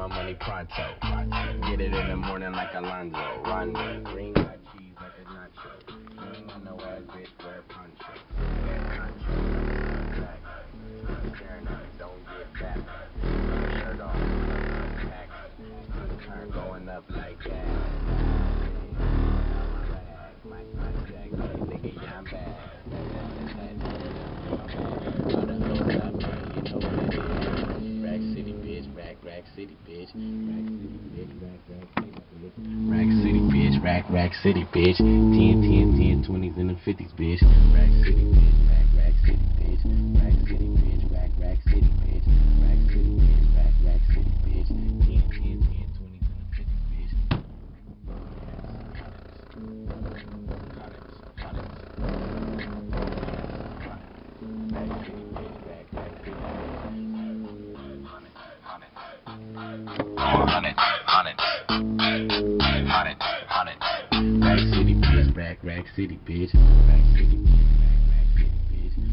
money pronto. Get it in the morning like Alonzo. Rondo, green got cheese like a nacho. You ain't got no ass bitch, wear poncho. Black, don't get back. Shirt off, pack. Turn going up like that. Nigga, yeah, I'm bad. Rack City, bitch. Rack City, bitch. Rack City, bitch. Rack City, bitch. 10, 20s and the 50s, bitch. Rack City, bitch. Rack City, bitch. Rack City, bitch. Rack City, bitch. Rack City, bitch. Rack City, bitch. 10, 20s and the 50s, bitch. Rack City, bitch,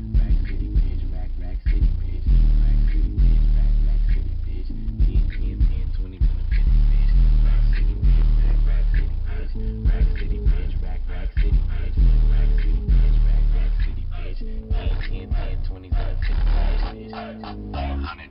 Rack City, bitch, Rack City, bitch, Rack City, bitch, Rack City, bitch, Rack City, bitch, Rack City, bitch, 10, 20, 50, bitch, Rack City, bitch, Rack City, bitch, Rack City, bitch, Rack City, bitch, Rack City, bitch, Rack City, bitch, 10, 20, 50, bitch, 100.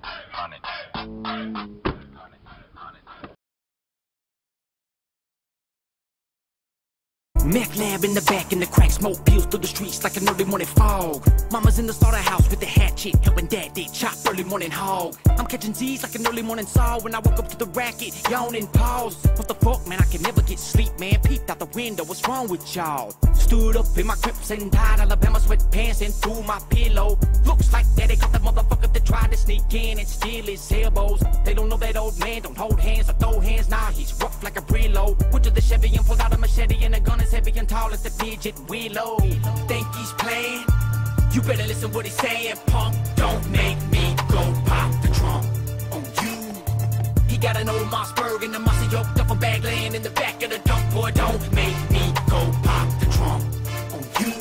Meth lab in the back and the crack smoke peels through the streets like an early morning fog. Mama's in the slaughterhouse with the hatchet, helping dad they chop early morning hog. I'm catching Z's like an early morning saw when I woke up to the racket, yawning pause. What the fuck, man, I can never get sleep, man. Peeped out the window, what's wrong with y'all? Stood up in my Crips and tied Alabama sweatpants and threw my pillow. Looks like daddy caught the motherfucker that tried to sneak in and steal his elbows. They don't know that old man don't hold hands or throw hands, nah, he's rough like a Brillo. Went to the Chevy and pulled out a machete and a gun is heavy and tall as the fidget willow. Think he's playing? You better listen what he's saying, punk. Don't make me go pop the trunk on you. He got an old Mossberg and a Mossy yoked up a bag laying in the back of the dump. Boy, don't make me go pop the trunk on you.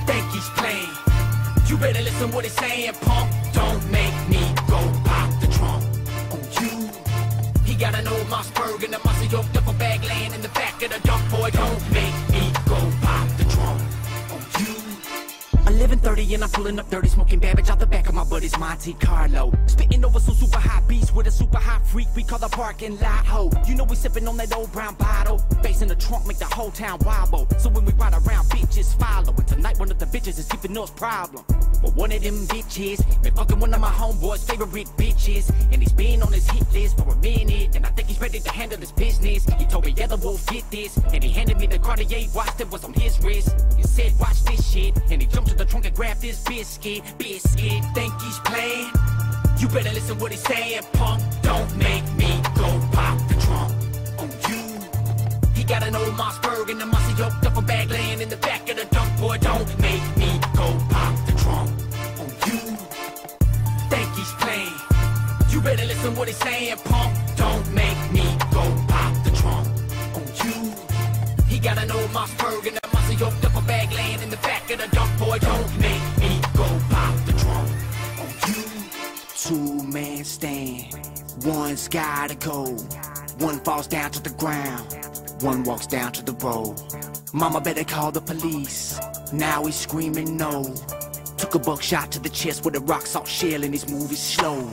Think he's playing? You better listen what he's saying, punk. Don't make me go pop the trunk on you. He got an old Mossberg and a Mossy yoked up a bag laying in the back of the dump. Boy, don't make me go pop the trunk on you. 11:30 and I'm pulling up dirty, smoking Babbage out the back of my buddy's Monte Carlo. Spitting over some super high beats with a super high freak we call the parking lot ho. You know we sipping on that old brown bottle. Bass in the trunk make the whole town wobble. So when we ride around, bitches follow. And tonight one of the bitches is giving us problem. But one of them bitches been fucking one of my homeboys' favorite bitches, and he's been on his hit list for a minute, and I think he's ready to handle his business. He told me, yeah, the wolf get this, and he handed me the Cartier watch that was on his wrist. He said, watch this shit, and he jumped to the trunk and grabbed this biscuit. Think he's playing? You better listen what he's saying, punk. Don't make me go pop the trunk on you. He got an old Mossberg and a Mossy yoked up a bag laying in the back of the dump. Boy, don't make me go pop the trunk on you. Think he's playing? You better listen what he's saying, punk. Don't make me go pop the trunk on you. He got an old Mossberg and a Mossy yoked up a bag laying in the back of the dump. Boy, don't make me go pop the trunk on you. Two-man stand, one's gotta go. One falls down to the ground, one walks down to the road. Mama better call the police, now he's screaming no. Took a buckshot to the chest with a rock salt shell and he's moving slow.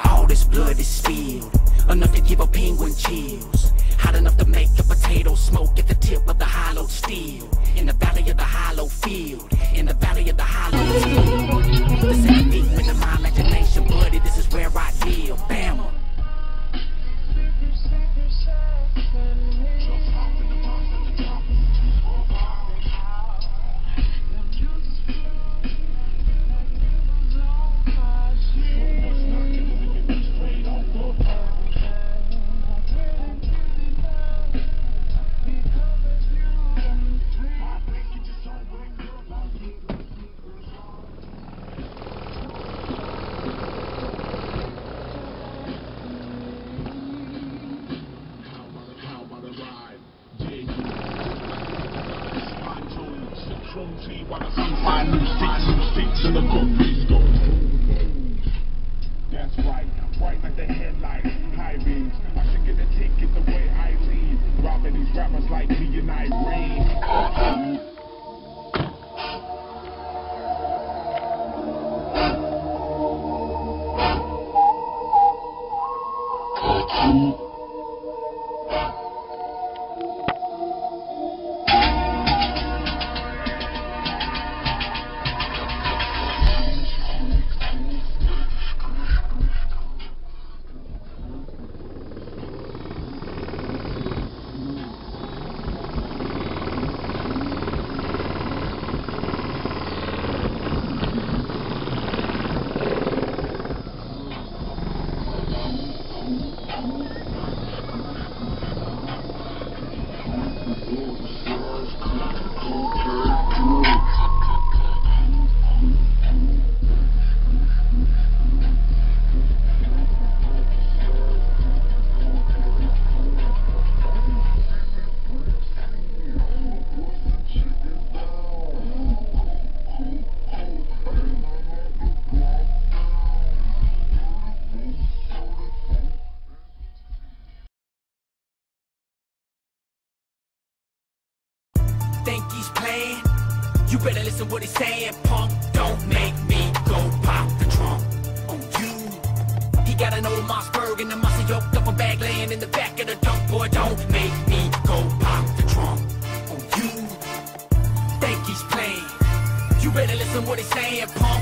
All this blood is spilled, enough to give a penguin chills. Hot enough to make a potato smoke at the tip of the hollow steel. In the valley of the hollow field, in the valley of the hollow field. This ain't me with my imagination, buddy, this is where I live. Bama. That's right, bright like the headlights, high Think he's playing? You better listen what he's saying, punk. Don't make me go pop the trunk on you. He got an old Mossberg and the muscle yoked up a bag laying in the back of the dump. Boy, don't make me go pop the trunk on you. Think he's playing? You better listen what he's saying, punk.